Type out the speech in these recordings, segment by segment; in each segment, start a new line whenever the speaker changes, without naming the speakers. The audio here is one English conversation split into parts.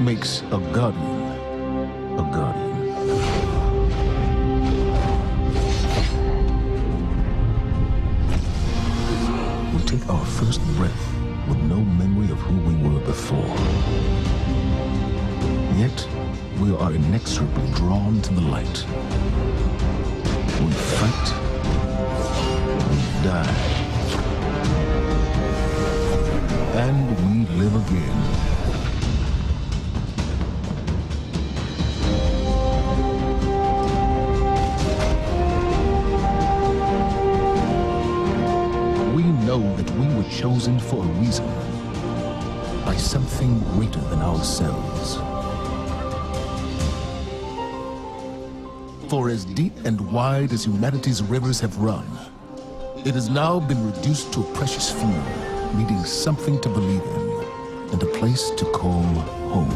makes a guardian a guardian? We take our first breath with no memory of who we were before. Yet, we are inexorably drawn to the light. We fight, we die, and we live again. We know that we were chosen for a reason, by something greater than ourselves. For as deep and wide as humanity's rivers have run, it has now been reduced to a precious few, needing something to believe in and a place to call home.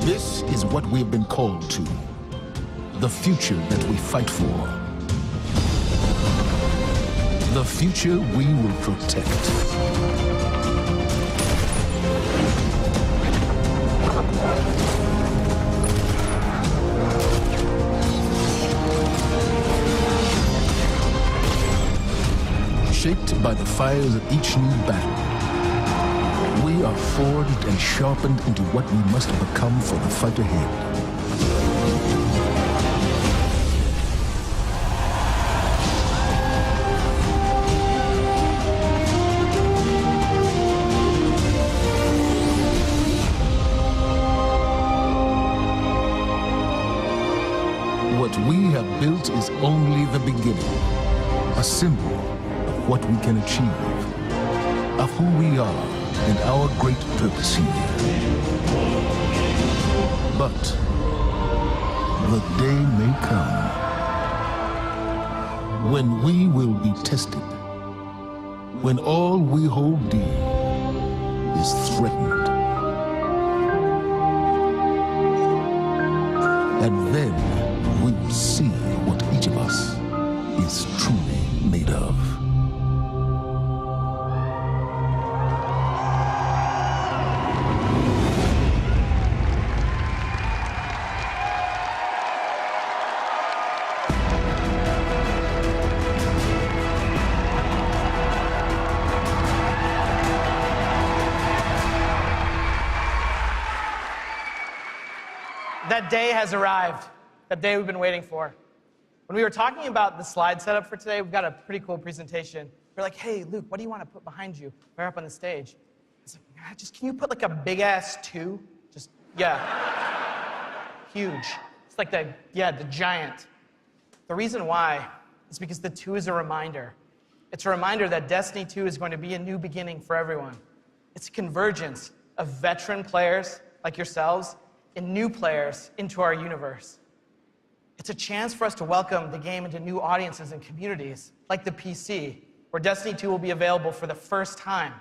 This is what we have been called to, the future that we fight for, the future we will protect. Shaped by the fires of each new battle, we are forged and sharpened into what we must become for the fight ahead. What we have built is only the beginning, a symbol of what we can achieve, of who we are and our great purpose here. But the day may come when we will be tested, when all we hold dear is threatened. And then we will see what each of us is truly made of.
That day has arrived, that day we've been waiting for. When we were talking about the slide setup for today, we've got a pretty cool presentation. We're like, hey, Luke, what do you want to put behind you? We're up on the stage. I was like, just can you put like a big ass 2? Just, yeah. Huge. It's like the giant. The reason why is because the 2 is a reminder. It's a reminder that Destiny 2 is going to be a new beginning for everyone. It's a convergence of veteran players like yourselves and new players into our universe. It's a chance for us to welcome the game into new audiences and communities, like the PC, where Destiny 2 will be available for the first time.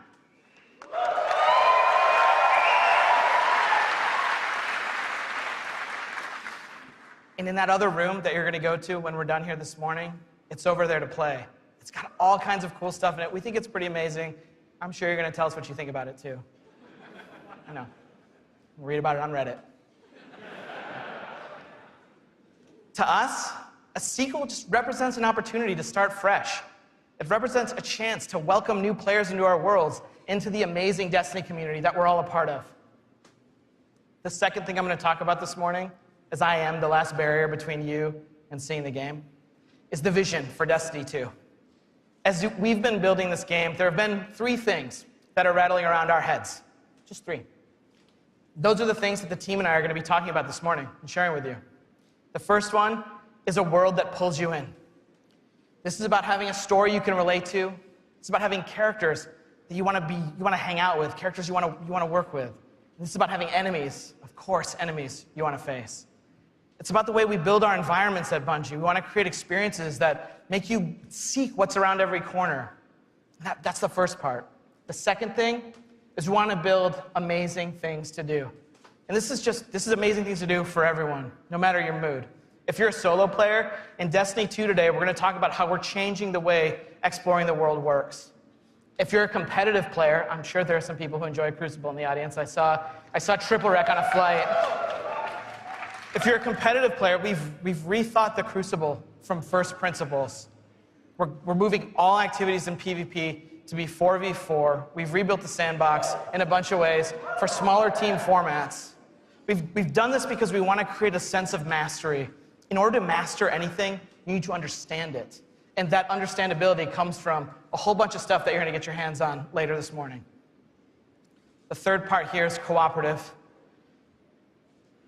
And in that other room that you're gonna go to when we're done here this morning, it's over there to play. It's got all kinds of cool stuff in it. We think it's pretty amazing. I'm sure you're gonna tell us what you think about it too. I know. We'll read about it on Reddit. To us, a sequel just represents an opportunity to start fresh. It represents a chance to welcome new players into our worlds, into the amazing Destiny community that we're all a part of. The second thing I'm going to talk about this morning, as I am the last barrier between you and seeing the game, is the vision for Destiny 2. As we've been building this game, there have been 3 things that are rattling around our heads. Just 3. Those are the things that the team and I are going to be talking about this morning and sharing with you. The first one is a world that pulls you in. This is about having a story you can relate to. It's about having characters that you want to hang out with, characters you want to work with. This is about having enemies, of course, enemies you want to face. It's about the way we build our environments at Bungie. We want to create experiences that make you seek what's around every corner. That's the first part. The second thing is we want to build amazing things to do. And this is amazing things to do for everyone, no matter your mood. If you're a solo player, in Destiny 2 today, we're going to talk about how we're changing the way exploring the world works. If you're a competitive player, I'm sure there are some people who enjoy Crucible in the audience. I saw Triple Wreck on a flight. If you're a competitive player, we've rethought the Crucible from first principles. We're moving all activities in PvP to be 4v4. We've rebuilt the sandbox in a bunch of ways for smaller team formats. We've done this because we want to create a sense of mastery. In order to master anything, you need to understand it. And that understandability comes from a whole bunch of stuff that you're going to get your hands on later this morning. The third part here is cooperative.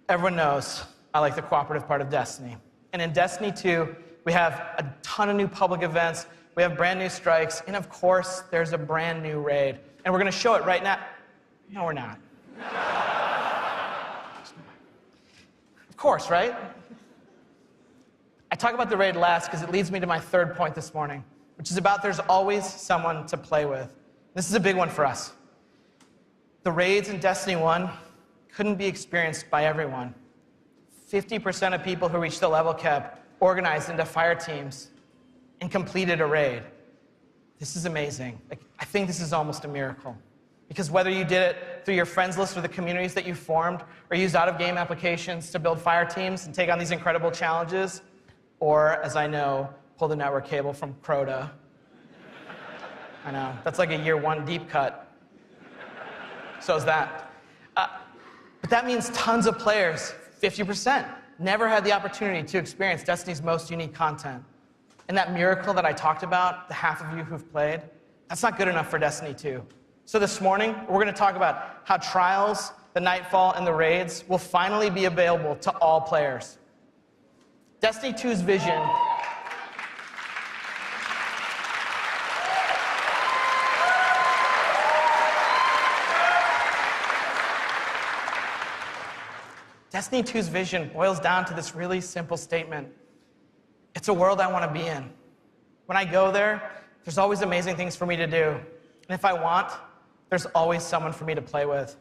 Everyone knows I like the cooperative part of Destiny. And in Destiny 2, we have a ton of new public events, we have brand new strikes, and of course, there's a brand new raid. And we're going to show it right now. No, we're not. Of course, right? I talk about the raid last because it leads me to my third point this morning, which is about there's always someone to play with. This is a big one for us. The raids in Destiny 1 couldn't be experienced by everyone. 50% of people who reached the level cap organized into fire teams and completed a raid. This is amazing. I think this is almost a miracle. Because whether you did it through your friends list or the communities that you formed, or used out-of-game applications to build fire teams and take on these incredible challenges, or, as I know, pull the network cable from Crota. I know, that's like a year one deep cut. So is that. But that means tons of players, 50%, never had the opportunity to experience Destiny's most unique content. And that miracle that I talked about, the half of you who've played, that's not good enough for Destiny 2. So this morning, we're going to talk about how Trials, the Nightfall, and the raids will finally be available to all players. Destiny 2's vision Destiny 2's vision boils down to this really simple statement. It's a world I want to be in. When I go there, there's always amazing things for me to do. And if I want, there's always someone for me to play with.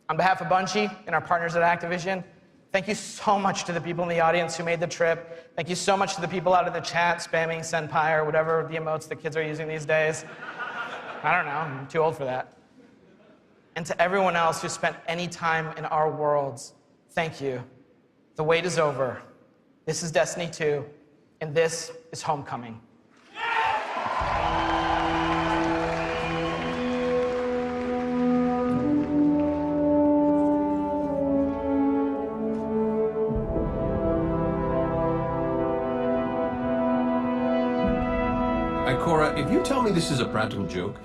On behalf of Bungie and our partners at Activision, thank you so much to the people in the audience who made the trip. Thank you so much to the people out in the chat spamming Senpai or whatever the emotes the kids are using these days. I don't know, I'm too old for that. And to everyone else who spent any time in our worlds, thank you. The wait is over. This is Destiny 2, and this is Homecoming.
Cora, if you tell me this is a practical joke,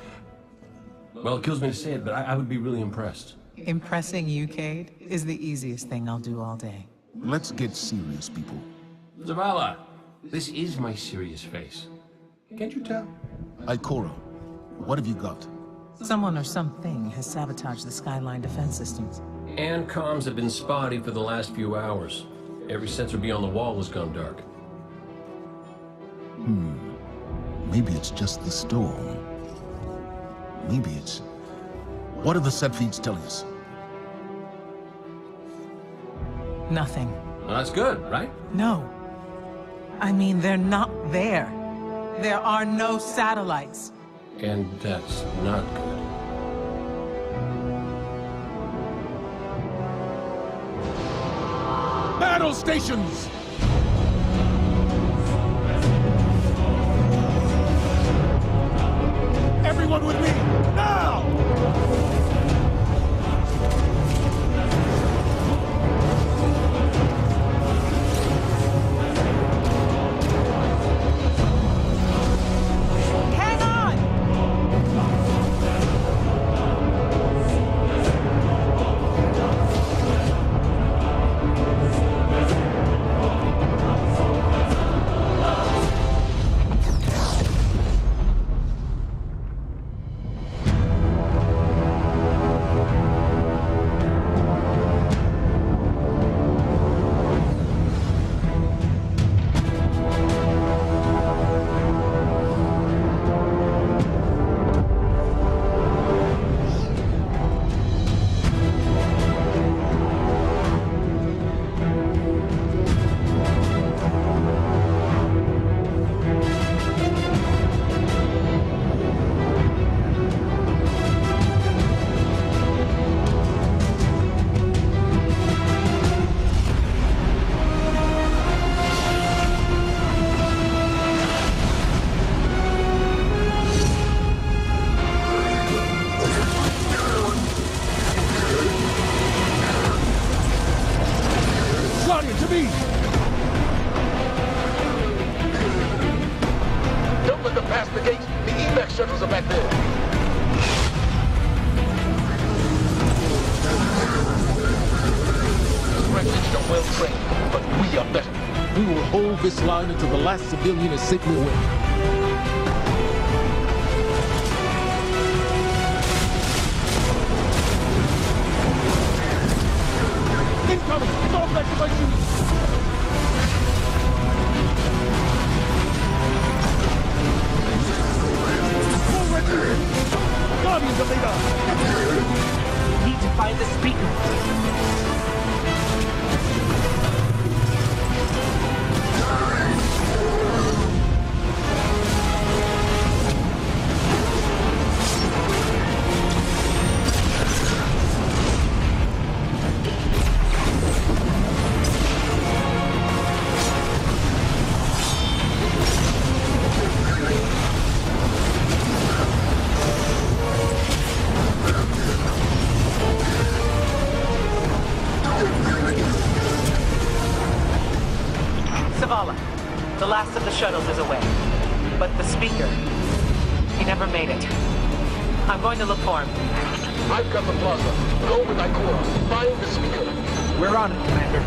well, it kills me to say it, but I would be really impressed.
Impressing you, Cade, is the easiest thing I'll do all day.
Let's get serious, people.
Zavala, this is my serious face. Can't you tell?
Ikora, what have you got?
Someone or something has sabotaged the Skyline defense systems.
And comms have been spotty for the last few hours. Every sensor beyond the wall has gone dark.
Maybe it's just the storm. Maybe it's... What are the set feeds telling us?
Nothing.
Well, that's good, right?
No. I mean, they're not there. There are no satellites.
And that's not good.
Battle stations! Everyone with me, now!
Hang on!
Guardian, to me!
Don't let them pass the gate. The evac shuttles are back there. British are well trained, but we are better.
We will hold this line until the last civilian is safely away. Incoming! Fall back to my duty! Guardians of the
Need to find the speaker. The last of the shuttles is away. But the speaker, he never made it. I'm going to look for him.
I've got the plaza. Go with Ikora. Find the speaker.
We're on it, Commander.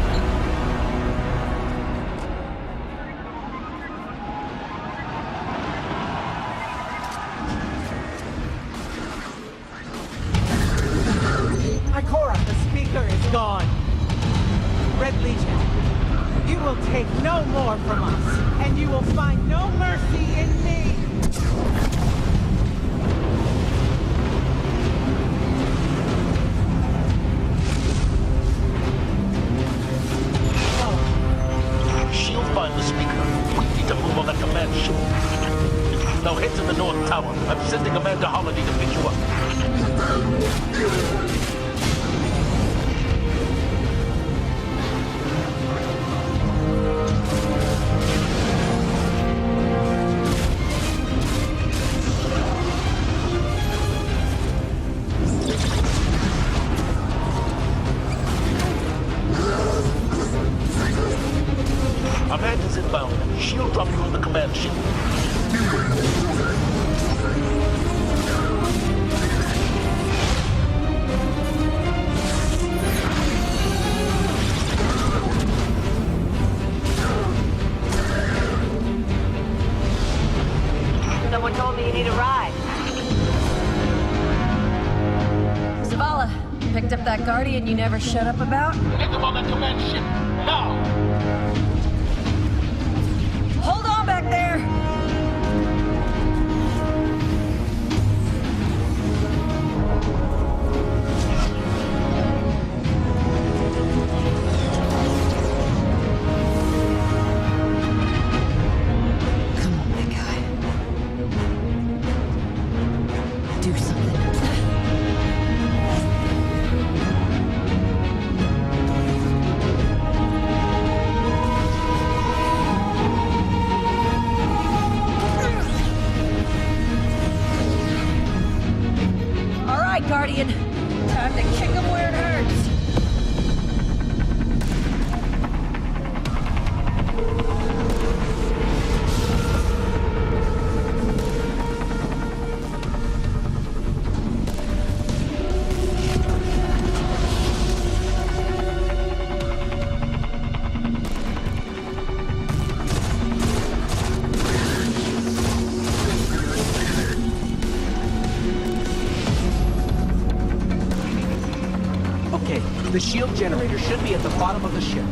Ikora, the speaker is gone. Red Legion, you will take no more from us, and you will find no mercy in me.
She'll find the speaker. We need to move on that command ship. Now head to the North Tower. I'm sending Amanda Holiday to pick you up. Amanda's inbound. She'll drop you on the command ship.
Someone told me you need a ride. Zavala, picked up that Guardian you never shut up about?
Get them on that command ship. Now!
Hold on back there! Come on, big guy. Do something. Guardian. Time to kick him where it hurts.
The shield generator should be at the bottom of the ship.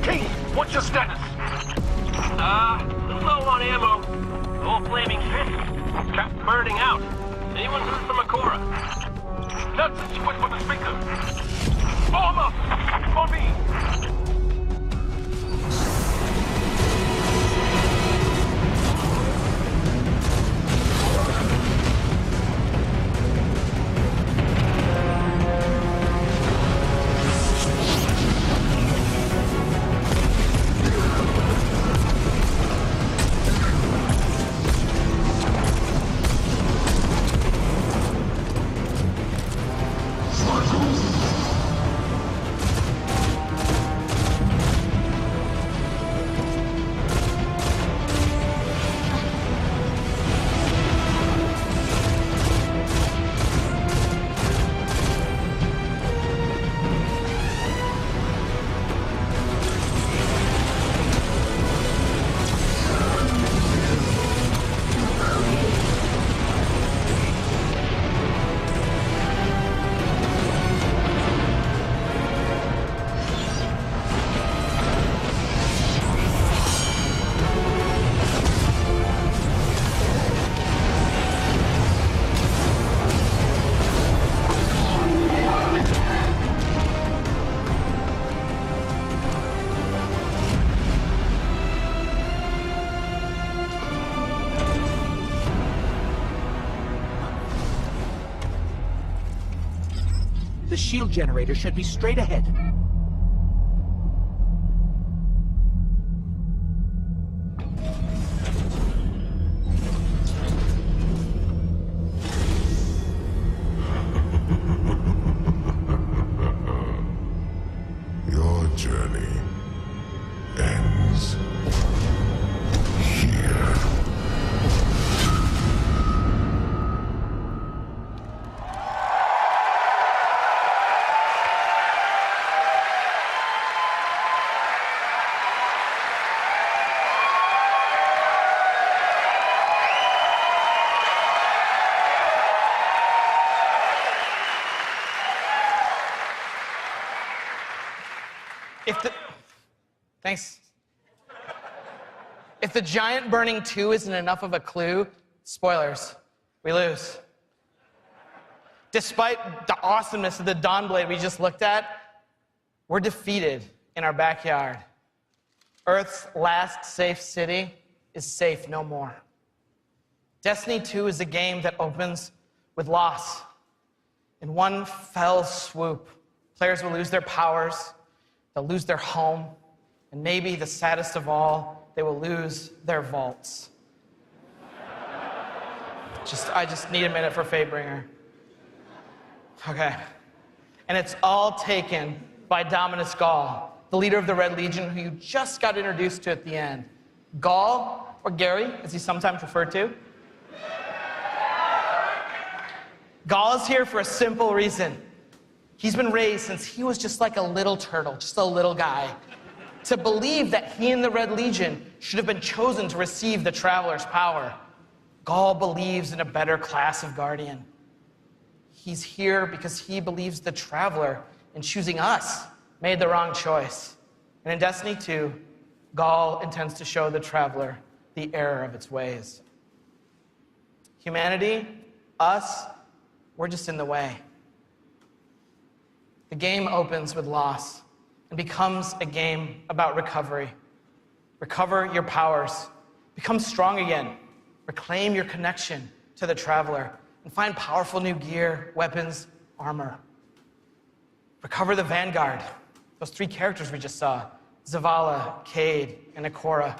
King, what's your status?
Low on ammo. All flaming fists. Cap burning out. Anyone heard from Ikora?
Nuts, she went for the speaker. Form up! For me!
the shield generator should be straight ahead.
Your journey ends here.
Thanks. If the giant burning 2 isn't enough of a clue, spoilers, we lose. Despite the awesomeness of the Dawnblade we just looked at, we're defeated in our backyard. Earth's last safe city is safe no more. Destiny 2 is a game that opens with loss. In one fell swoop, players will lose their powers, they'll lose their home, and maybe the saddest of all, they will lose their vaults. I just need a minute for Fatebringer. Okay. And it's all taken by Dominus Gaul, the leader of the Red Legion, who you just got introduced to at the end. Gaul, or Gary, as he's sometimes referred to. Gaul is here for a simple reason. He's been raised since he was just like a little turtle, just a little guy, to believe that he and the Red Legion should have been chosen to receive the Traveler's power. Gaul believes in a better class of Guardian. He's here because he believes the Traveler, in choosing us, made the wrong choice. And in Destiny 2, Gaul intends to show the Traveler the error of its ways. Humanity, us, we're just in the way. The game opens with loss and becomes a game about recovery. Recover your powers. Become strong again. Reclaim your connection to the Traveler and find powerful new gear, weapons, armor. Recover the Vanguard. Those 3 characters we just saw, Zavala, Cade, and Ikora.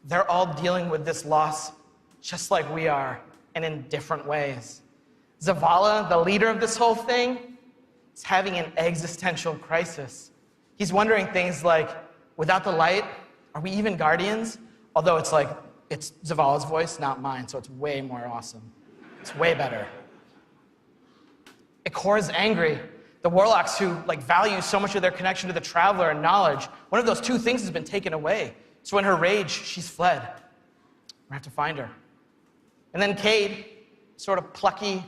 They're all dealing with this loss just like we are, and in different ways. Zavala, the leader of this whole thing, is having an existential crisis. He's wondering things like, without the light, are we even Guardians? Although it's Zavala's voice, not mine, so it's way more awesome. It's way better. Ikora's angry. The Warlocks who value so much of their connection to the Traveler and knowledge, one of those 2 things has been taken away. So in her rage, she's fled. We have to find her. And then Cade, sort of plucky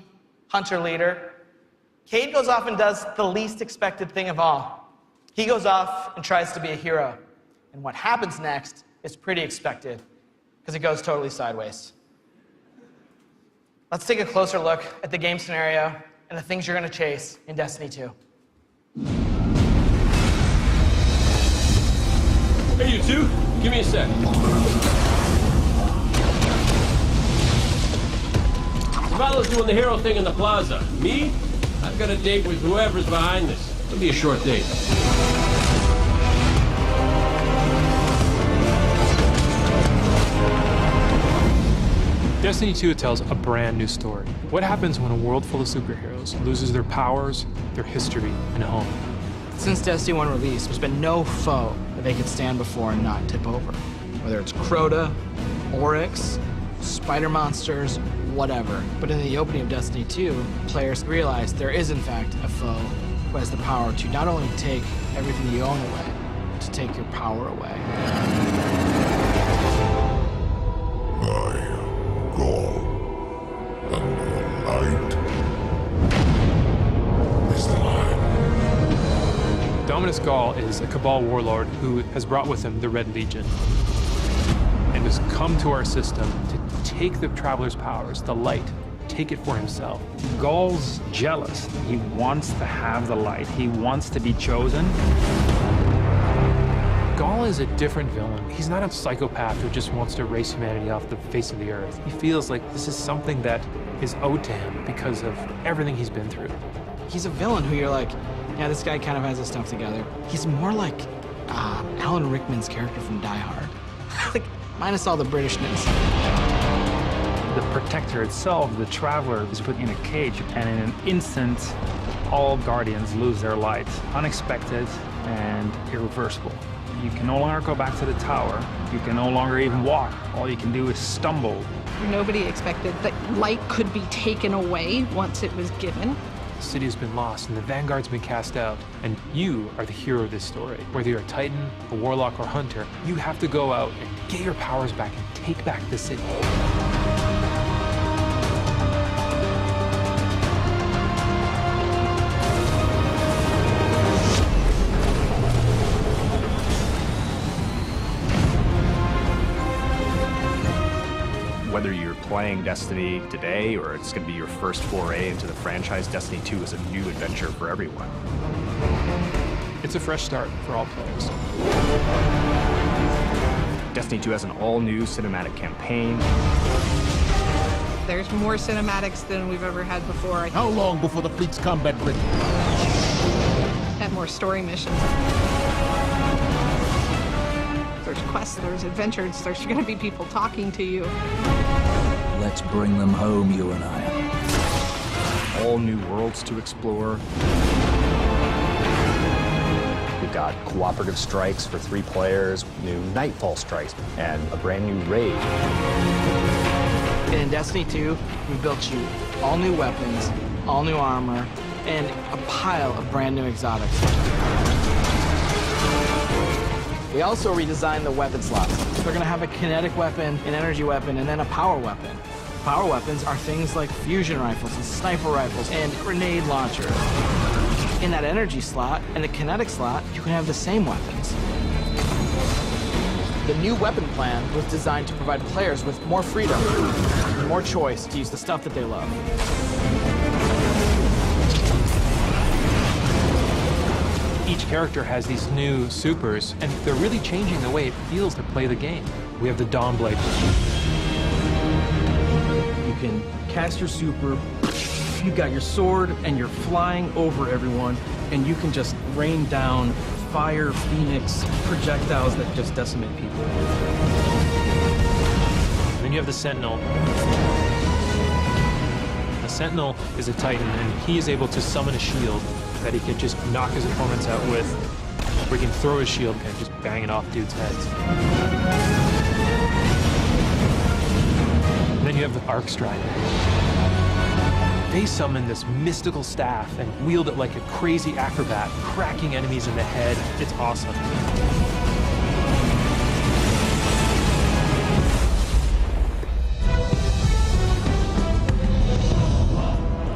hunter leader, Cade goes off and does the least expected thing of all. He goes off and tries to be a hero. And what happens next is pretty expected, because it goes totally sideways. Let's take a closer look at the game scenario and the things you're going to chase in Destiny 2.
Hey, you two, give me a sec. Zavala's doing the hero thing in the plaza. Me? I've got a date with whoever's behind this. It'll be a short date.
Destiny 2 tells a brand new story. What happens when a world full of superheroes loses their powers, their history, and home?
Since Destiny 1 release, there's been no foe that they could stand before and not tip over. Whether it's Crota, Oryx, spider monsters, whatever. But in the opening of Destiny 2, players realize there is in fact a foe who has the power to not only take everything you own away, but to take your power away.
Gaul, and the light is mine.
Dominus Gaul is a Cabal warlord who has brought with him the Red Legion and has come to our system to take the Traveler's powers, the light, take it for himself.
Gaul's jealous. He wants to have the light. He wants to be chosen.
Gaul is a different villain. He's not a psychopath who just wants to erase humanity off the face of the earth. He feels like this is something that is owed to him because of everything he's been through.
He's a villain who you're like, yeah, this guy kind of has his stuff together. He's more like Alan Rickman's character from Die Hard. Like, minus all the Britishness.
The Protector itself, the Traveler, is put in a cage, and in an instant, all Guardians lose their light. Unexpected and irreversible. You can no longer go back to the tower. You can no longer even walk. All you can do is stumble.
Nobody expected that light could be taken away once it was given.
The city has been lost, and the Vanguard's been cast out. And you are the hero of this story. Whether you're a Titan, a Warlock, or Hunter, you have to go out and get your powers back and take back the city.
Whether you're playing Destiny today or it's going to be your first foray into the franchise, Destiny 2 is a new adventure for everyone.
It's a fresh start for all players.
Destiny 2 has an all-new cinematic campaign.
There's more cinematics than we've ever had before.
How long before the fleet's combat ready?
And more story missions. There's quests, there's adventures, there's going to be people talking to you.
Let's bring them home, you and I.
All new worlds to explore. We've got cooperative strikes for 3 players, new Nightfall strikes, and a brand new raid.
In Destiny 2, we built you all new weapons, all new armor, and a pile of brand new exotics. We also redesigned the weapon slots. They're gonna have a kinetic weapon, an energy weapon, and then a power weapon. Power weapons are things like fusion rifles and sniper rifles and grenade launchers. In that energy slot and the kinetic slot, you can have the same weapons. The new weapon plan was designed to provide players with more freedom and more choice to use the stuff that they love.
Each character has these new supers, and they're really changing the way it feels to play the game. We have the Dawnblade.
You can cast your super, you've got your sword, and you're flying over everyone, and you can just rain down fire, phoenix, projectiles that just decimate people.
And then you have the Sentinel. The Sentinel is a Titan, and he is able to summon a shield that he can just knock his opponents out with, or he can throw his shield and just bang it off dudes' heads. And then you have the Arc Strider. They summon this mystical staff and wield it like a crazy acrobat, cracking enemies in the head. It's awesome.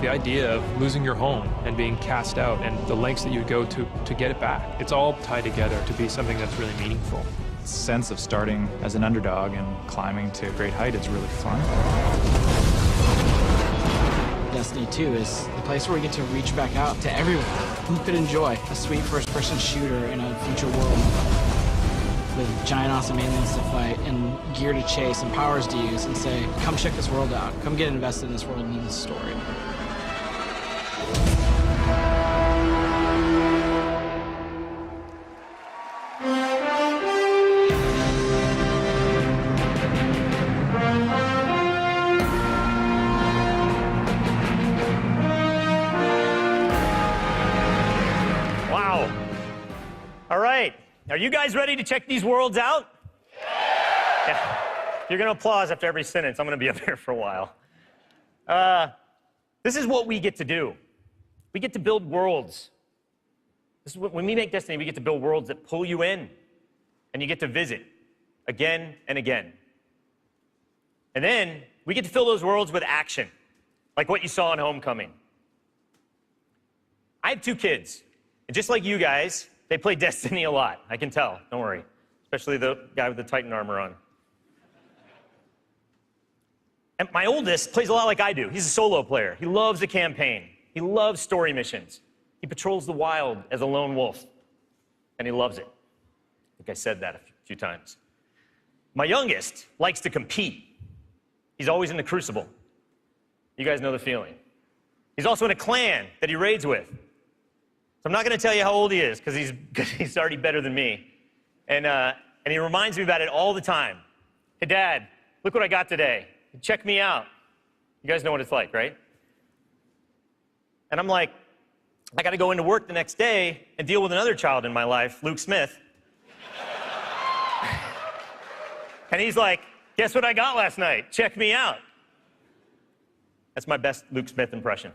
The idea of losing your home and being cast out and the lengths that you would go to get it back, it's all tied together to be something that's really meaningful.
The sense of starting as an underdog and climbing to a great height is really fun.
Destiny 2 is the place where we get to reach back out to everyone who could enjoy a sweet first-person shooter in a future world with giant awesome aliens to fight and gear to chase and powers to use and say, come check this world out, come get invested in this world and in this story.
All right, are you guys ready to check these worlds out? Yeah. You're gonna applause after every sentence. I'm gonna be up here for a while. This is what we get to do. We get to build worlds. This is when we make Destiny, we get to build worlds that pull you in, and you get to visit again and again. And then we get to fill those worlds with action, like what you saw in Homecoming. I have 2 kids, and just like you guys, they play Destiny a lot. I can tell, don't worry. Especially the guy with the Titan armor on. And my oldest plays a lot like I do. He's a solo player. He loves the campaign. He loves story missions. He patrols the wild as a lone wolf, and he loves it. I think I said that a few times. My youngest likes to compete. He's always in the crucible. You guys know the feeling. He's also in a clan that he raids with. So I'm not going to tell you how old he is, because he's already better than me. And he reminds me about it all the time. Hey, Dad, look what I got today. Check me out. You guys know what it's like, right? And I'm like, I got to go into work the next day and deal with another child in my life, Luke Smith. And he's like, guess what I got last night? Check me out. That's my best Luke Smith impression.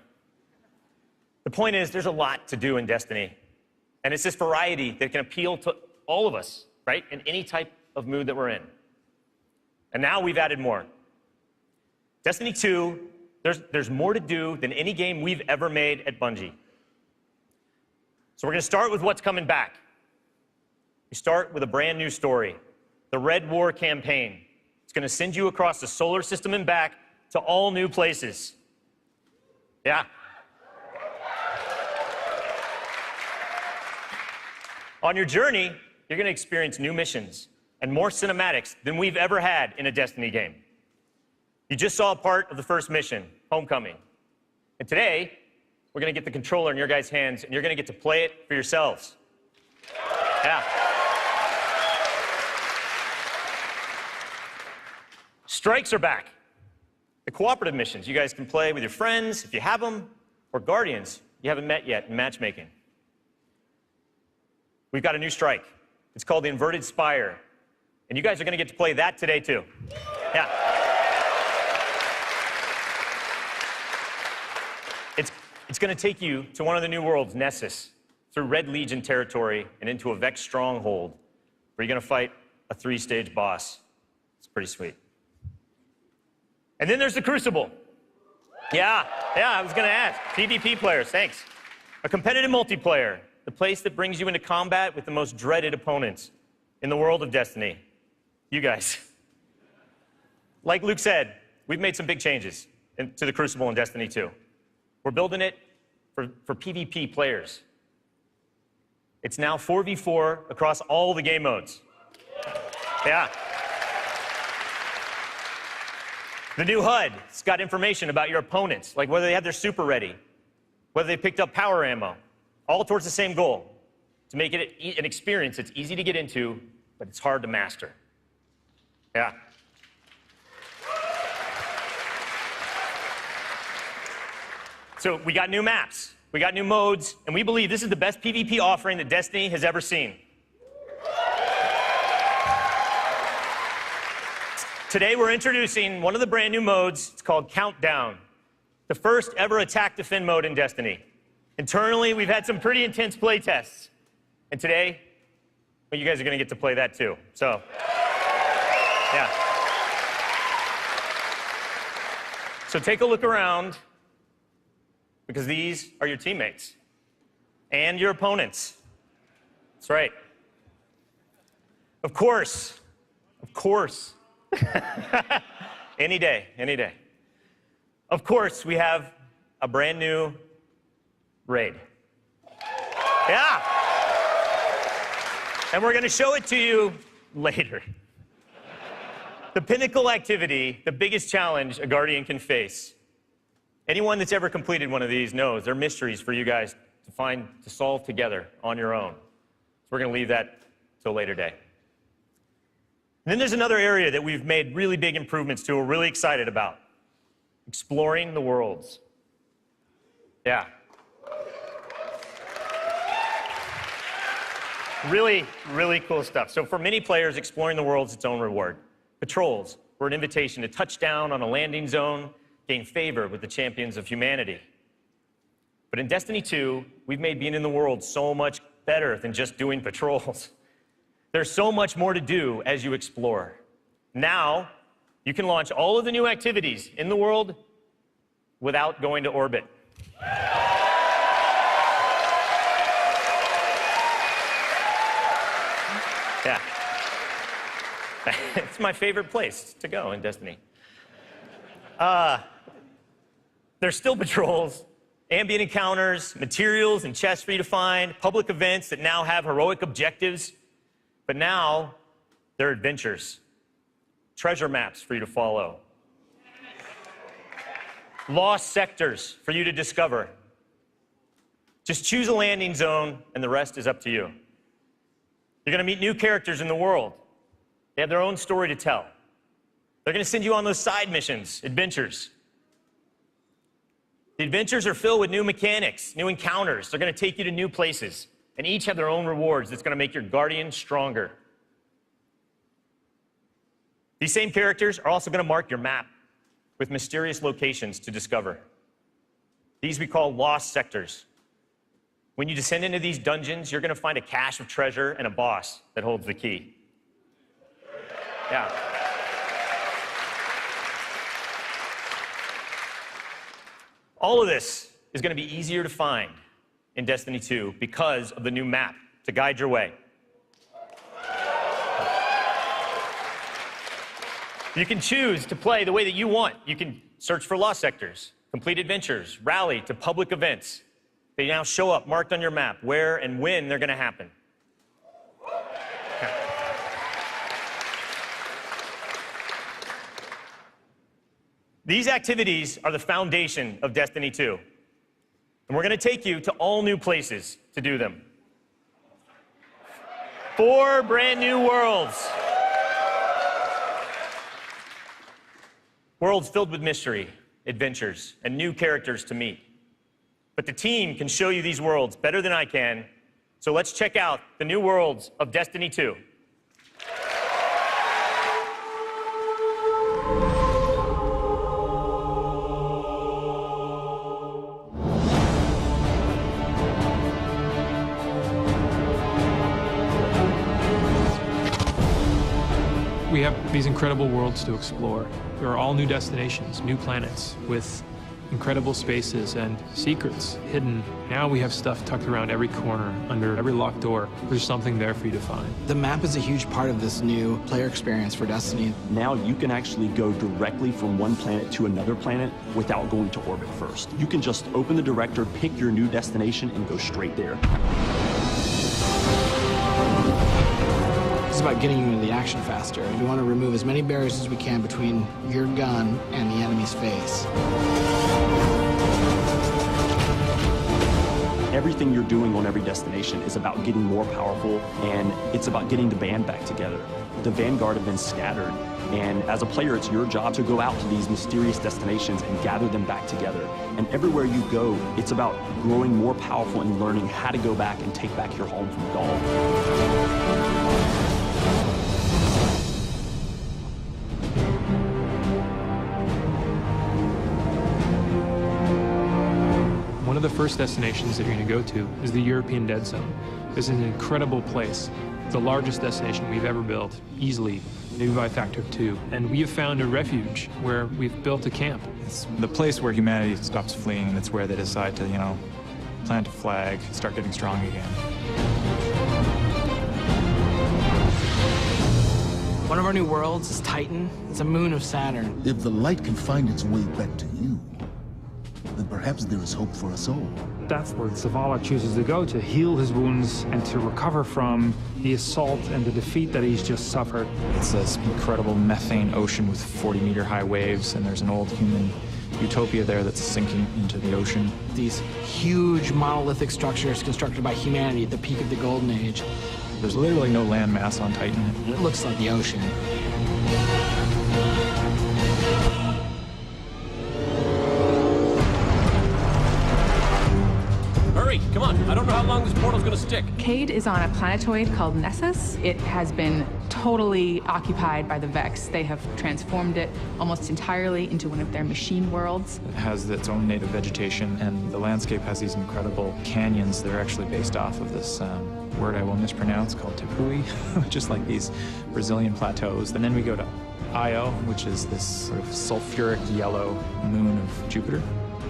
The point is, there's a lot to do in Destiny. And it's this variety that can appeal to all of us, right? In any type of mood that we're in. And now we've added more. Destiny 2, there's more to do than any game we've ever made at Bungie. So we're going to start with what's coming back. We start with a brand new story, the Red War campaign. It's going to send you across the solar system and back to all new places. Yeah. On your journey, you're going to experience new missions and more cinematics than we've ever had in a Destiny game. You just saw a part of the first mission, Homecoming. And today, we're going to get the controller in your guys' hands, and you're going to get to play it for yourselves. Yeah. Strikes are back. The cooperative missions you guys can play with your friends, if you have them, or guardians you haven't met yet in matchmaking. We've got a new strike. It's called the Inverted Spire. And you guys are going to get to play that today, too. Yeah. It's going to take you to one of the new worlds, Nessus, through Red Legion territory and into a Vex stronghold, where you're going to fight a 3-stage boss. It's pretty sweet. And then there's the Crucible. Yeah, I was going to ask. PvP players, thanks. A competitive multiplayer, the place that brings you into combat with the most dreaded opponents in the world of Destiny. You guys. Like Luke said, we've made some big changes to the Crucible in Destiny 2. We're building it for PvP players. It's now 4v4 across all the game modes. Yeah. The new HUD, it's got information about your opponents, like whether they have their super ready, whether they picked up power ammo, all towards the same goal, to make it an experience that's easy to get into, but it's hard to master. Yeah. So we got new maps, we got new modes, and we believe this is the best PvP offering that Destiny has ever seen. Today we're introducing one of the brand new modes. It's called Countdown, the first ever attack defend mode in Destiny. Internally, we've had some pretty intense play tests. And today, well, you guys are going to get to play that too. So, yeah. So take a look around, because these are your teammates and your opponents. That's right. Of course. Any day. Of course, we have a brand new raid. Yeah. And we're going to show it to you later. The pinnacle activity, the biggest challenge a Guardian can face. Anyone that's ever completed one of these knows they're mysteries for you guys to solve together on your own. So we're going to leave that till a later day. And then there's another area that we've made really big improvements to, we're really excited about. Exploring the worlds. Yeah. Really, really cool stuff. So for many players, exploring the world is its own reward. Patrols were an invitation to touch down on a landing zone, gain favor with the champions of humanity. But in Destiny 2, we've made being in the world so much better than just doing patrols. There's so much more to do as you explore. Now, you can launch all of the new activities in the world without going to orbit. Yeah. It's my favorite place to go in Destiny. There's still patrols, ambient encounters, materials and chests for you to find, public events that now have heroic objectives, but now they're adventures, treasure maps for you to follow. lost sectors for you to discover. Just choose a landing zone, and the rest is up to you. You're going to meet new characters in the world. They have their own story to tell. They're going to send you on those side missions, adventures. The adventures are filled with new mechanics, new encounters. They're going to take you to new places, and each have their own rewards that's going to make your Guardian stronger. These same characters are also going to mark your map with mysterious locations to discover. These we call lost sectors. When you descend into these dungeons, you're going to find a cache of treasure and a boss that holds the key. Yeah. All of this is going to be easier to find in Destiny 2 because of the new map to guide your way. You can choose to play the way that you want. You can search for lost sectors, complete adventures, rally to public events. They now show up marked on your map where and when they're going to happen. These activities are the foundation of Destiny 2. And we're going to take you to all new places to do them. 4 brand new worlds. Worlds filled with mystery, adventures, and new characters to meet. But the team can show you these worlds better than I can, so let's check out the new worlds of Destiny 2.
We have these incredible worlds to explore. There are all new destinations, new planets, with incredible spaces and secrets hidden. Now we have stuff tucked around every corner, under every locked door. There's something there for you to find.
The map is a huge part of this new player experience for Destiny.
Now you can actually go directly from one planet to another planet without going to orbit first. You can just open the director, pick your new destination, and go straight there.
It's about getting you into the action faster. We want to remove as many barriers as we can between your gun and the enemy's face.
Everything you're doing on every destination is about getting more powerful, and it's about getting the band back together. The Vanguard have been scattered, and as a player, it's your job to go out to these mysterious destinations and gather them back together. And everywhere you go, it's about growing more powerful and learning how to go back and take back your home from Gaul.
One of the first destinations that you're going to go to is the European Dead Zone. This is an incredible place. The largest destination we've ever built, easily, maybe by a factor of 2. And we have found a refuge where we've built a camp.
It's the place where humanity stops fleeing, and it's where they decide to, plant a flag, start getting strong again.
One of our new worlds is Titan. It's a moon of Saturn.
If the light can find its way back to you, then perhaps there is hope for us all.
That's where Zavala chooses to go to heal his wounds and to recover from the assault and the defeat that he's just suffered.
It's this incredible methane ocean with 40-meter high waves, and there's an old human utopia there that's sinking into the ocean.
These huge monolithic structures constructed by humanity at the peak of the Golden Age.
There's literally no land mass on Titan.
It looks like the ocean.
Come on, I don't know how long this portal's gonna stick.
Cade is on a planetoid called Nessus. It has been totally occupied by the Vex. They have transformed it almost entirely into one of their machine worlds.
It has its own native vegetation, and the landscape has these incredible canyons that are actually based off of this word I will mispronounce called Tepui, just like these Brazilian plateaus. And then we go to Io, which is this sort of sulfuric yellow moon of Jupiter.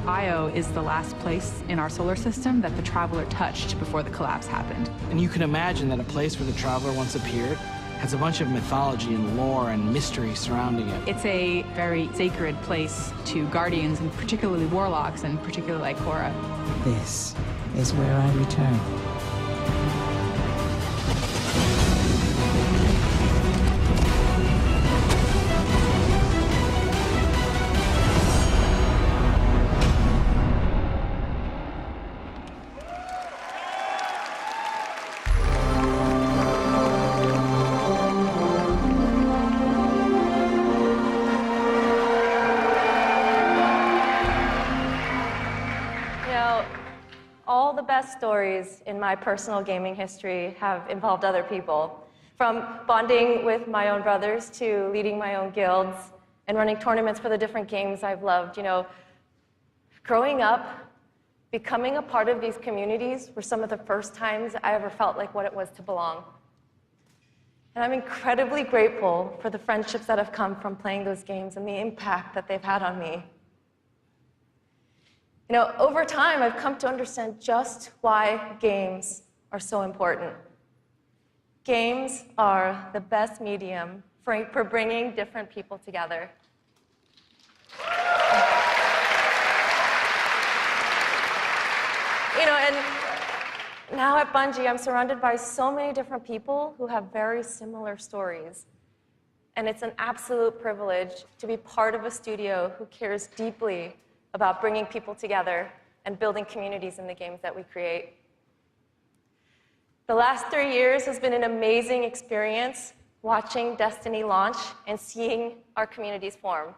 Io is the last place in our solar system that the Traveler touched before the collapse happened.
And you can imagine that a place where the Traveler once appeared has a bunch of mythology and lore and mystery surrounding it.
It's a very sacred place to Guardians, and particularly Warlocks, and particularly like Cora.
This is where I return.
all the best stories in my personal gaming history have involved other people. From bonding with my own brothers to leading my own guilds and running tournaments for the different games I've loved. You know, growing up, becoming a part of these communities were some of the first times I ever felt like what it was to belong. And I'm incredibly grateful for the friendships that have come from playing those games and the impact that they've had on me. You know, over time, I've come to understand just why games are so important. Games are the best medium for bringing different people together. You know, and now at Bungie, I'm surrounded by so many different people who have very similar stories. And it's an absolute privilege to be part of a studio who cares deeply about bringing people together and building communities in the games that we create. The last 3 years has been an amazing experience watching Destiny launch and seeing our communities form.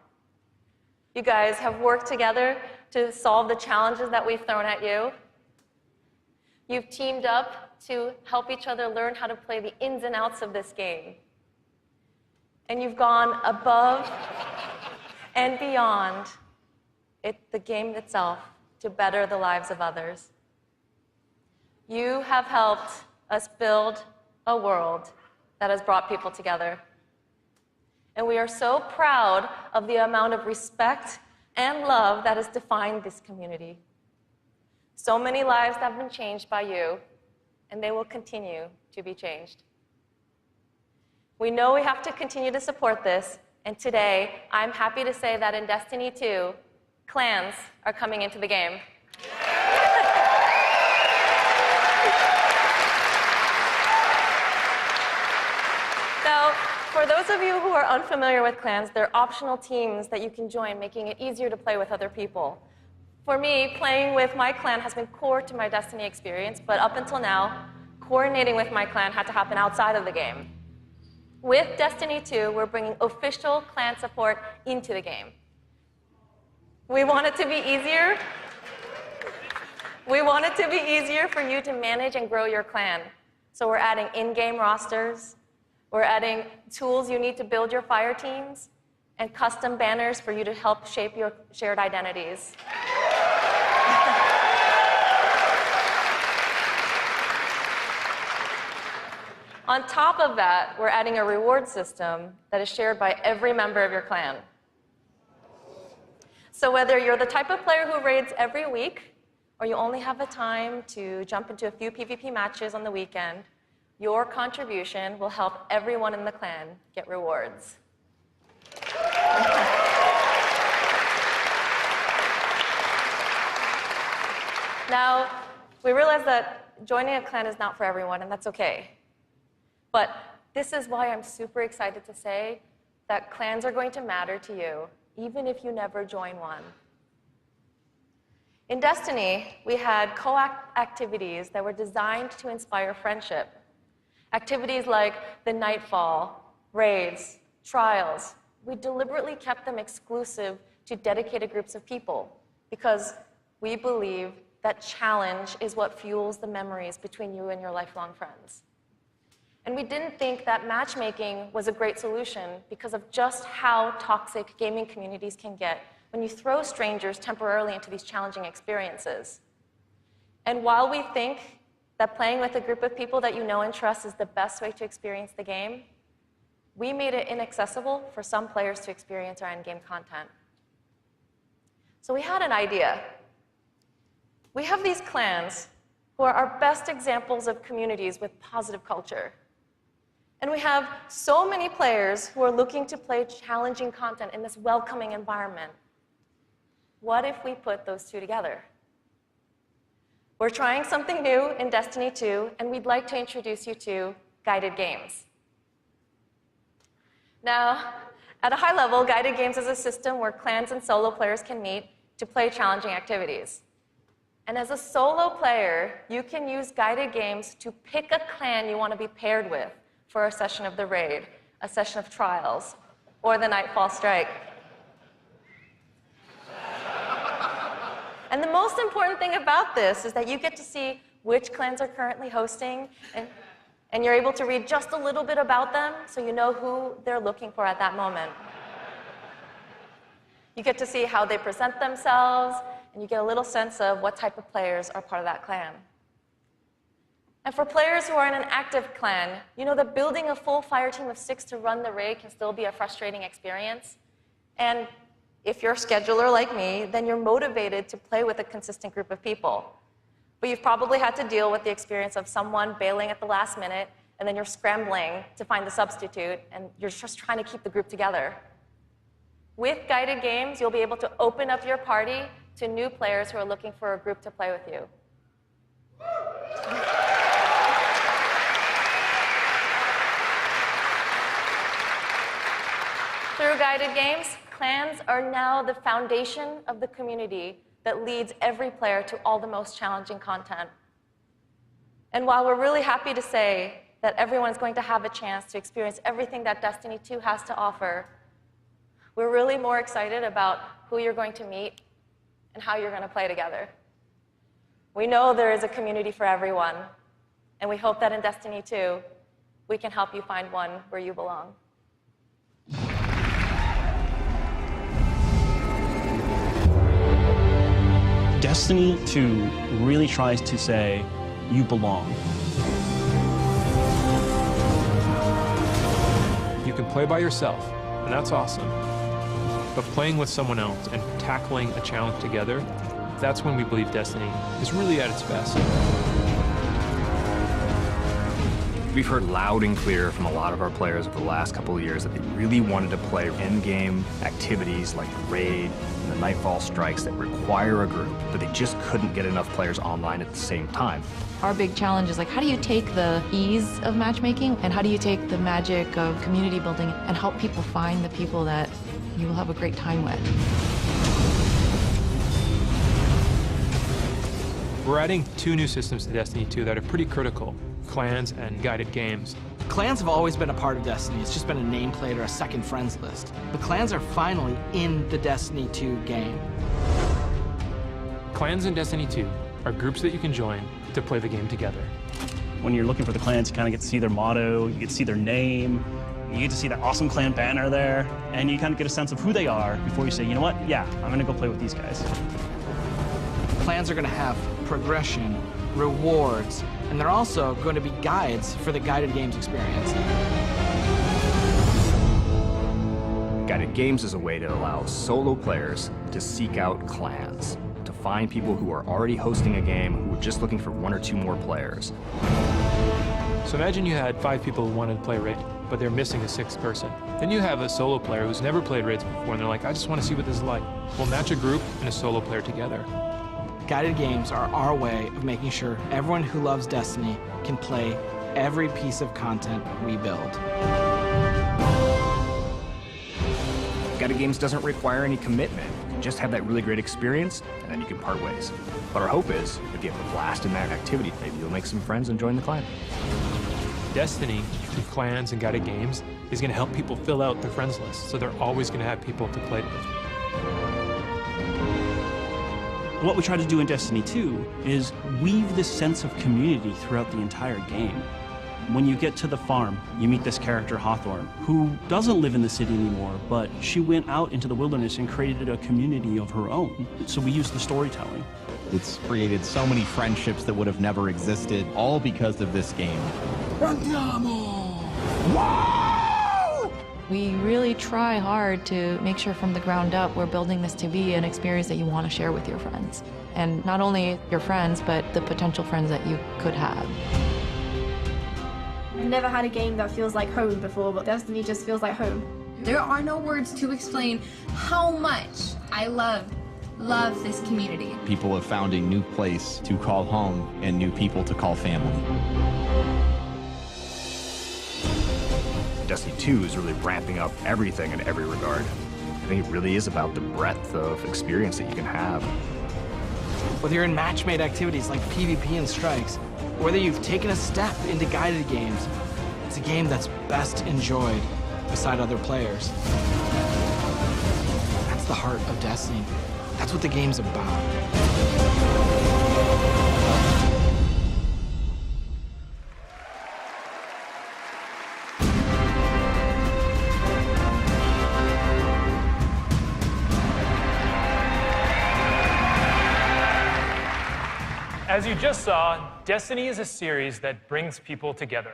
You guys have worked together to solve the challenges that we've thrown at you. You've teamed up to help each other learn how to play the ins and outs of this game. And you've gone above and beyond the game itself to better the lives of others. You have helped us build a world that has brought people together. And we are so proud of the amount of respect and love that has defined this community. So many lives have been changed by you, and they will continue to be changed. We know we have to continue to support this, and today, I'm happy to say that in Destiny 2, clans are coming into the game. Now, for those of you who are unfamiliar with clans, they're optional teams that you can join, making it easier to play with other people. For me, playing with my clan has been core to my Destiny experience, but up until now, coordinating with my clan had to happen outside of the game. With Destiny 2, we're bringing official clan support into the game. We want it to be easier. We want it to be easier for you to manage and grow your clan. So we're adding in-game rosters. We're adding tools you need to build your fire teams and custom banners for you to help shape your shared identities. On top of that, we're adding a reward system that is shared by every member of your clan. So whether you're the type of player who raids every week, or you only have the time to jump into a few PvP matches on the weekend, your contribution will help everyone in the clan get rewards. Now, we realize that joining a clan is not for everyone, and that's okay. But this is why I'm super excited to say that clans are going to matter to you, even if you never join one. In Destiny, we had co-op activities that were designed to inspire friendship. Activities like the Nightfall, raids, trials. We deliberately kept them exclusive to dedicated groups of people because we believe that challenge is what fuels the memories between you and your lifelong friends. And we didn't think that matchmaking was a great solution because of just how toxic gaming communities can get when you throw strangers temporarily into these challenging experiences. And while we think that playing with a group of people that you know and trust is the best way to experience the game, we made it inaccessible for some players to experience our endgame content. So we had an idea. We have these clans who are our best examples of communities with positive culture. And we have so many players who are looking to play challenging content in this welcoming environment. What if we put those two together? We're trying something new in Destiny 2, and we'd like to introduce you to guided games. Now, at a high level, guided games is a system where clans and solo players can meet to play challenging activities. And as a solo player, you can use guided games to pick a clan you want to be paired with for a session of the raid, a session of trials, or the Nightfall Strike. And the most important thing about this is that you get to see which clans are currently hosting, and you're able to read just a little bit about them so you know who they're looking for at that moment. You get to see how they present themselves, and you get a little sense of what type of players are part of that clan. And for players who are in an active clan, you know that building a full fire team of 6 to run the raid can still be a frustrating experience. And if you're a scheduler like me, then you're motivated to play with a consistent group of people. But you've probably had to deal with the experience of someone bailing at the last minute, and then you're scrambling to find the substitute, and you're just trying to keep the group together. With guided games, you'll be able to open up your party to new players who are looking for a group to play with you. Through guided games, clans are now the foundation of the community that leads every player to all the most challenging content. And while we're really happy to say that everyone's going to have a chance to experience everything that Destiny 2 has to offer, we're really more excited about who you're going to meet and how you're going to play together. We know there is a community for everyone, and we hope that in Destiny 2, we can help you find one where you belong.
Destiny 2 really tries to say, you belong.
You can play by yourself, and that's awesome. But playing with someone else and tackling a challenge together, that's when we believe Destiny is really at its best.
We've heard loud and clear from a lot of our players over the last couple of years that they really wanted to play in-game activities like the Raid and the Nightfall Strikes that require a group, but they just couldn't get enough players online at the same time.
Our big challenge is like, how do you take the ease of matchmaking and how do you take the magic of community building and help people find the people that you will have a great time with?
We're adding 2 new systems to Destiny 2 that are pretty critical: clans and guided games.
Clans have always been a part of Destiny. It's just been a nameplate or a second friends list. But clans are finally in the Destiny 2 game.
Clans in Destiny 2 are groups that you can join to play the game together.
When you're looking for the clans, you kind of get to see their motto, you get to see their name, you get to see that awesome clan banner there, and you kind of get a sense of who they are before you say, you know what, yeah, I'm gonna go play with these guys.
Clans are gonna have progression, rewards, and they're also going to be guides for the guided games experience.
Guided games is a way to allow solo players to seek out clans, to find people who are already hosting a game who are just looking for 1 or 2 more players.
So imagine you had 5 people who wanted to play Raid, but they're missing a 6th person. Then you have a solo player who's never played Raids before, and they're like, I just want to see what this is like. We'll match a group and a solo player together.
Guided games are our way of making sure everyone who loves Destiny can play every piece of content we build.
Guided games doesn't require any commitment. You can just have that really great experience, and then you can part ways. But our hope is, if you have a blast in that activity, maybe you'll make some friends and join the clan.
Destiny, through clans and guided games, is going to help people fill out their friends list, so they're always going to have people to play with.
What we try to do in Destiny 2 is weave this sense of community throughout the entire game. When you get to the farm, you meet this character, Hawthorne, who doesn't live in the city anymore, but she went out into the wilderness and created a community of her own. So we use the storytelling.
It's created so many friendships that would have never existed, all because of this game.
We really try hard to make sure from the ground up we're building this to be an experience that you want to share with your friends. And not only your friends, but the potential friends that you could have.
I've never had a game that feels like home before, but Destiny just feels like home.
There are no words to explain how much I love this community.
People have found a new place to call home and new people to call family.
Destiny 2 is really ramping up everything in every regard. I think it really is about the breadth of experience that you can have.
Whether you're in match-made activities like PvP and Strikes, or whether you've taken a step into guided games, it's a game that's best enjoyed beside other players. That's the heart of Destiny. That's what the game's about.
As you just saw, Destiny is a series that brings people together.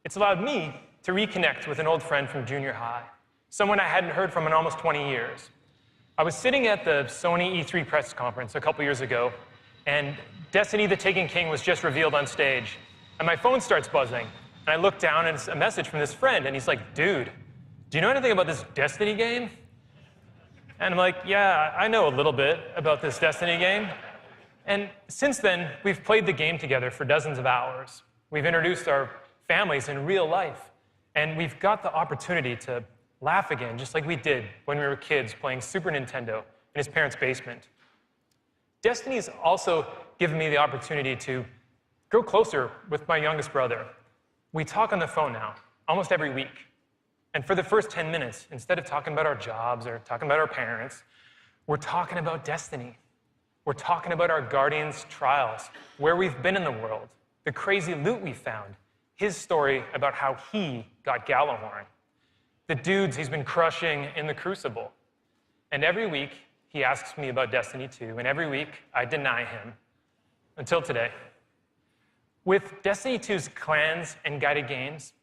It's allowed me to reconnect with an old friend from junior high, someone I hadn't heard from in almost 20 years. I was sitting at the Sony E3 press conference a couple years ago, and Destiny the Taken King was just revealed on stage. And my phone starts buzzing, and I look down, and it's a message from this friend, and he's like, "Dude, do you know anything about this Destiny game?" And I'm like, "Yeah, I know a little bit about this Destiny game." And since then, we've played the game together for dozens of hours. We've introduced our families in real life, and we've got the opportunity to laugh again, just like we did when we were kids playing Super Nintendo in his parents' basement. Destiny's also given me the opportunity to grow closer with my youngest brother. We talk on the phone now, almost every week. And for the first 10 minutes, instead of talking about our jobs or talking about our parents, we're talking about Destiny. We're talking about our Guardians' trials, where we've been in the world, the crazy loot we found, his story about how he got Gallahorn, the dudes he's been crushing in the Crucible. And every week, he asks me about Destiny 2, and every week, I deny him, until today. With Destiny 2's clans and guided games,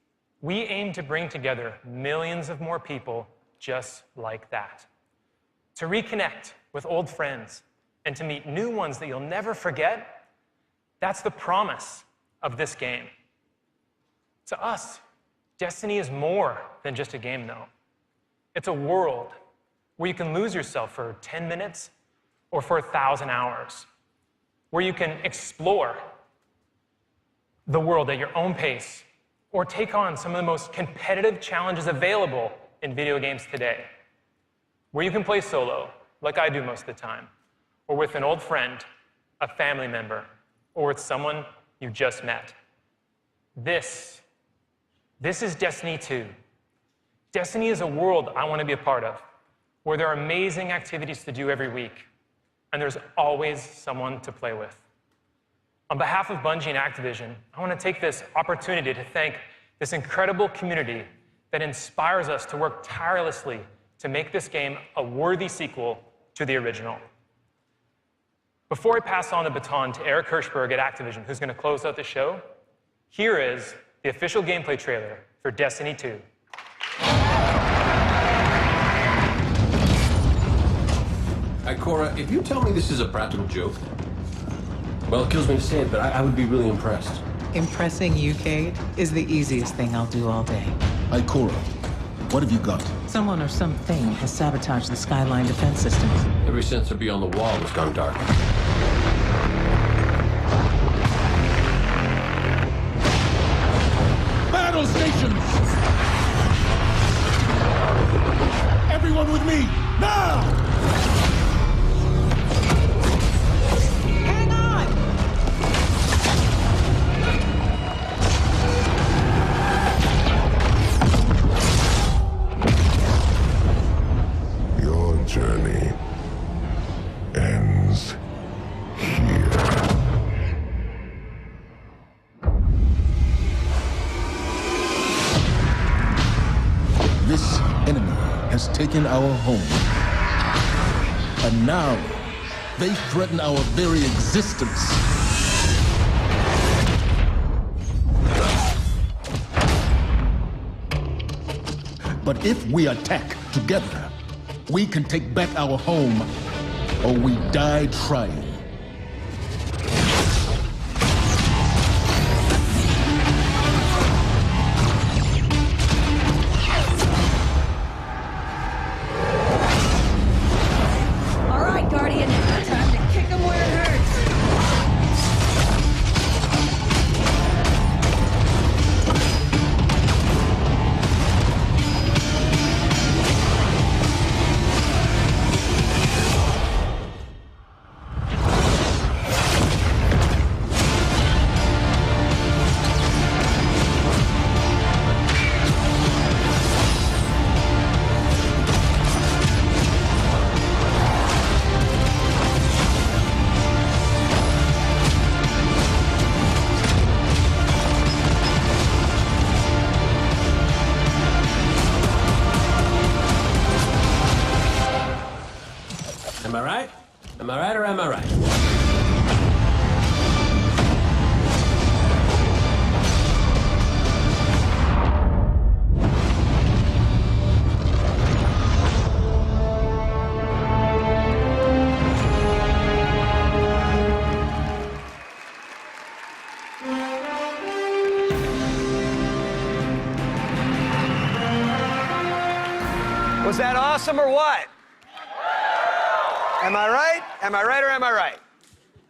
we aim to bring together millions of more people just like that. To reconnect with old friends, and to meet new ones that you'll never forget, that's the promise of this game. To us, Destiny is more than just a game, though. It's a world where you can lose yourself for 10 minutes or for 1,000 hours, where you can explore the world at your own pace or take on some of the most competitive challenges available in video games today, where you can play solo, like I do most of the time, or with an old friend, a family member, or with someone you just met. This is Destiny 2. Destiny is a world I want to be a part of, where there are amazing activities to do every week, and there's always someone to play with. On behalf of Bungie and Activision, I want to take this opportunity to thank this incredible community that inspires us to work tirelessly to make this game a worthy sequel to the original. Before I pass on the baton to Eric Hirschberg at Activision, who's going to close out the show, here is the official gameplay trailer for Destiny 2.
Cora, if you tell me this is a practical joke, well, it kills me to say it, but I would be really impressed.
Impressing you, Cade, is the easiest thing I'll do all day.
Ikora, what have you got?
Someone or something has sabotaged the Skyline defense systems.
Every sensor beyond the wall has gone dark.
Battle stations! Everyone with me, now!
Journey ends here.
This enemy has taken our home. And now, they threaten our very existence. But if we attack together, we can take back our home, or we die trying.
All right, Guardian, time to kick him where it hurts.
Was that awesome or what? Am I right? Am I right or am I right?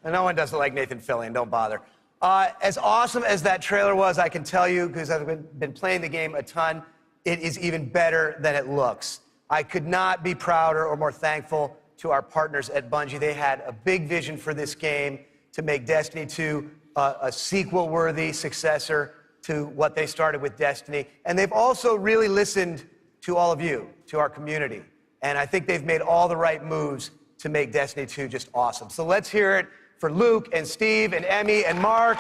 And no one does it like Nathan Fillion, don't bother. As awesome as that trailer was, I can tell you, because I've been playing the game a ton, it is even better than it looks. I could not be prouder or more thankful to our partners at Bungie. They had a big vision for this game to make Destiny 2 a sequel-worthy successor to what they started with Destiny. And they've also really listened to all of you, to our community. And I think they've made all the right moves to make Destiny 2 just awesome. So let's hear it for Luke and Steve and Emmy and Mark.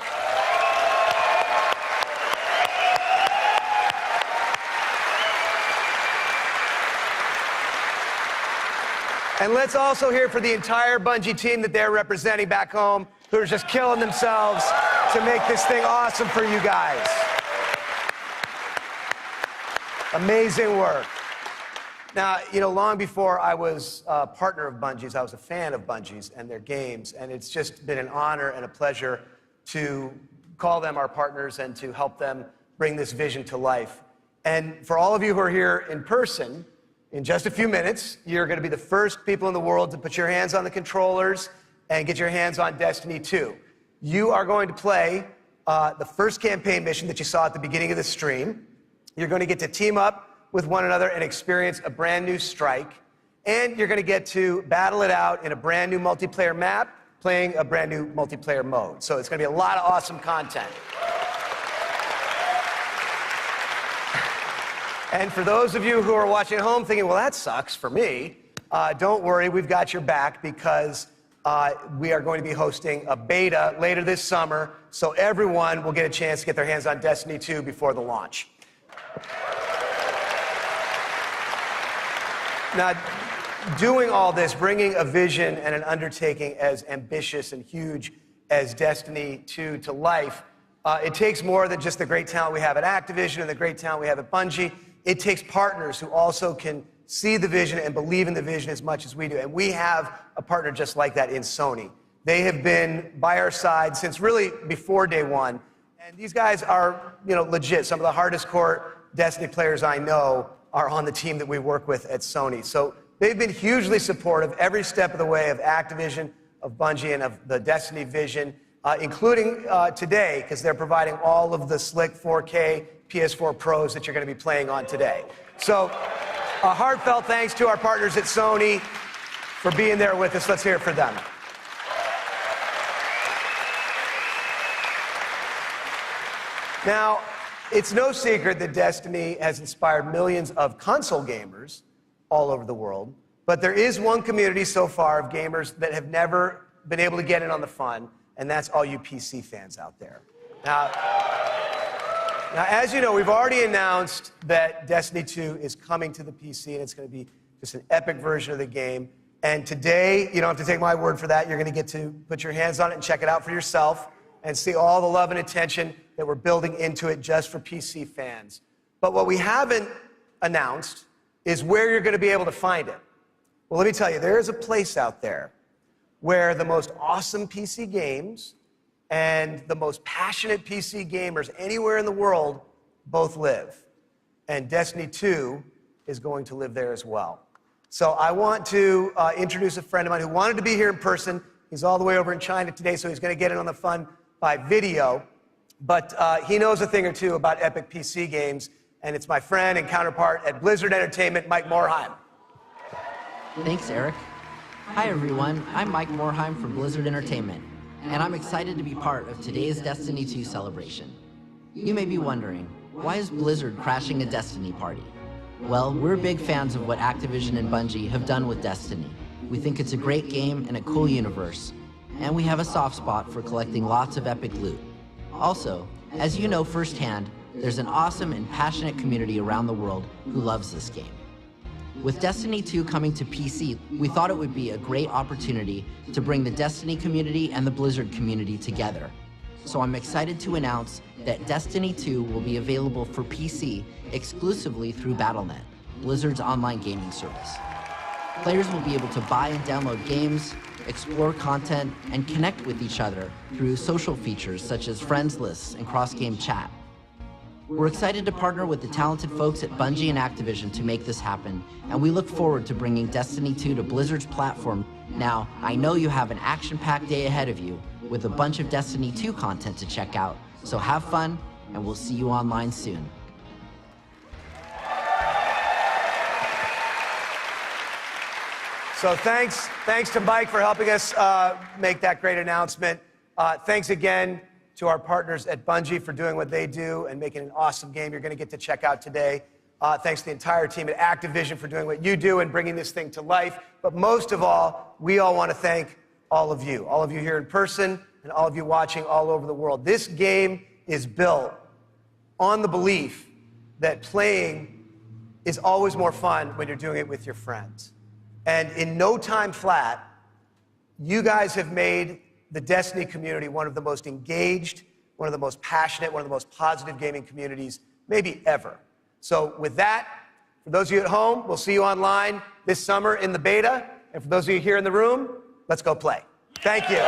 And let's also hear for the entire Bungie team that they're representing back home, who are just killing themselves to make this thing awesome for you guys. Amazing work. Now, you know, long before I was a partner of Bungie's, I was a fan of Bungie's and their games, and it's just been an honor and a pleasure to call them our partners and to help them bring this vision to life. And for all of you who are here in person, in just a few minutes, you're going to be the first people in the world to put your hands on the controllers and get your hands on Destiny 2. You are going to play the first campaign mission that you saw at the beginning of the stream. You're going to get to team up with one another and experience a brand new strike. And you're going to get to battle it out in a brand new multiplayer map, playing a brand new multiplayer mode. So it's going to be a lot of awesome content. And for those of you who are watching at home thinking, well, that sucks for me, don't worry, we've got your back, because we are going to be hosting a beta later this summer, so everyone will get a chance to get their hands on Destiny 2 before the launch. Now, doing all this, bringing a vision and an undertaking as ambitious and huge as Destiny 2 to life, it takes more than just the great talent we have at Activision and the great talent we have at Bungie. It takes partners who also can see the vision and believe in the vision as much as we do. And we have a partner just like that in Sony. They have been by our side since really before day one. And these guys are, you know, legit. Some of the hardest core Destiny players I know are on the team that we work with at Sony. So they've been hugely supportive every step of the way of Activision, of Bungie, and of the Destiny vision, including today, because they're providing all of the slick 4K PS4 Pros that you're going to be playing on today. So a heartfelt thanks to our partners at Sony for being there with us. Let's hear it for them. Now, it's no secret that Destiny has inspired millions of console gamers all over the world, but there is one community so far of gamers that have never been able to get in on the fun, and that's all you PC fans out there. Now, as you know, we've already announced that Destiny 2 is coming to the PC, and it's going to be just an epic version of the game. And today, you don't have to take my word for that. You're going to get to put your hands on it and check it out for yourself and see all the love and attention that we're building into it just for PC fans. But what we haven't announced is where you're going to be able to find it. Well, let me tell you, there is a place out there where the most awesome PC games and the most passionate PC gamers anywhere in the world both live. And Destiny 2 is going to live there as well. So I want to introduce a friend of mine who wanted to be here in person. He's all the way over in China today, so he's going to get in on the fun by video. But he knows a thing or two about epic PC games, and it's my friend and counterpart at Blizzard Entertainment, Mike Morhaime.
Thanks, Eric. Hi, everyone. I'm Mike Morhaime from Blizzard Entertainment, and I'm excited to be part of today's Destiny 2 celebration. You may be wondering, why is Blizzard crashing a Destiny party? Well, we're big fans of what Activision and Bungie have done with Destiny. We think it's a great game and a cool universe, and we have a soft spot for collecting lots of epic loot. Also, as you know firsthand, there's an awesome and passionate community around the world who loves this game. With Destiny 2 coming to PC, we thought it would be a great opportunity to bring the Destiny community and the Blizzard community together. So I'm excited to announce that Destiny 2 will be available for PC exclusively through Battle.net, Blizzard's online gaming service. Players will be able to buy and download games, explore content, and connect with each other through social features such as friends lists and cross-game chat. We're excited to partner with the talented folks at Bungie and Activision to make this happen, and we look forward to bringing Destiny 2 to Blizzard's platform. Now, I know you have an action-packed day ahead of you with a bunch of Destiny 2 content to check out, so have fun, and we'll see you online soon.
So thanks to Mike for helping us make that great announcement. Thanks again to our partners at Bungie for doing what they do and making an awesome game you're going to get to check out today. Thanks to the entire team at Activision for doing what you do and bringing this thing to life. But most of all, we all want to thank all of you here in person and all of you watching all over the world. This game is built on the belief that playing is always more fun when you're doing it with your friends. And in no time flat, you guys have made the Destiny community one of the most engaged, one of the most passionate, one of the most positive gaming communities maybe ever. So with that, for those of you at home, we'll see you online this summer in the beta. And for those of you here in the room, let's go play. Thank you.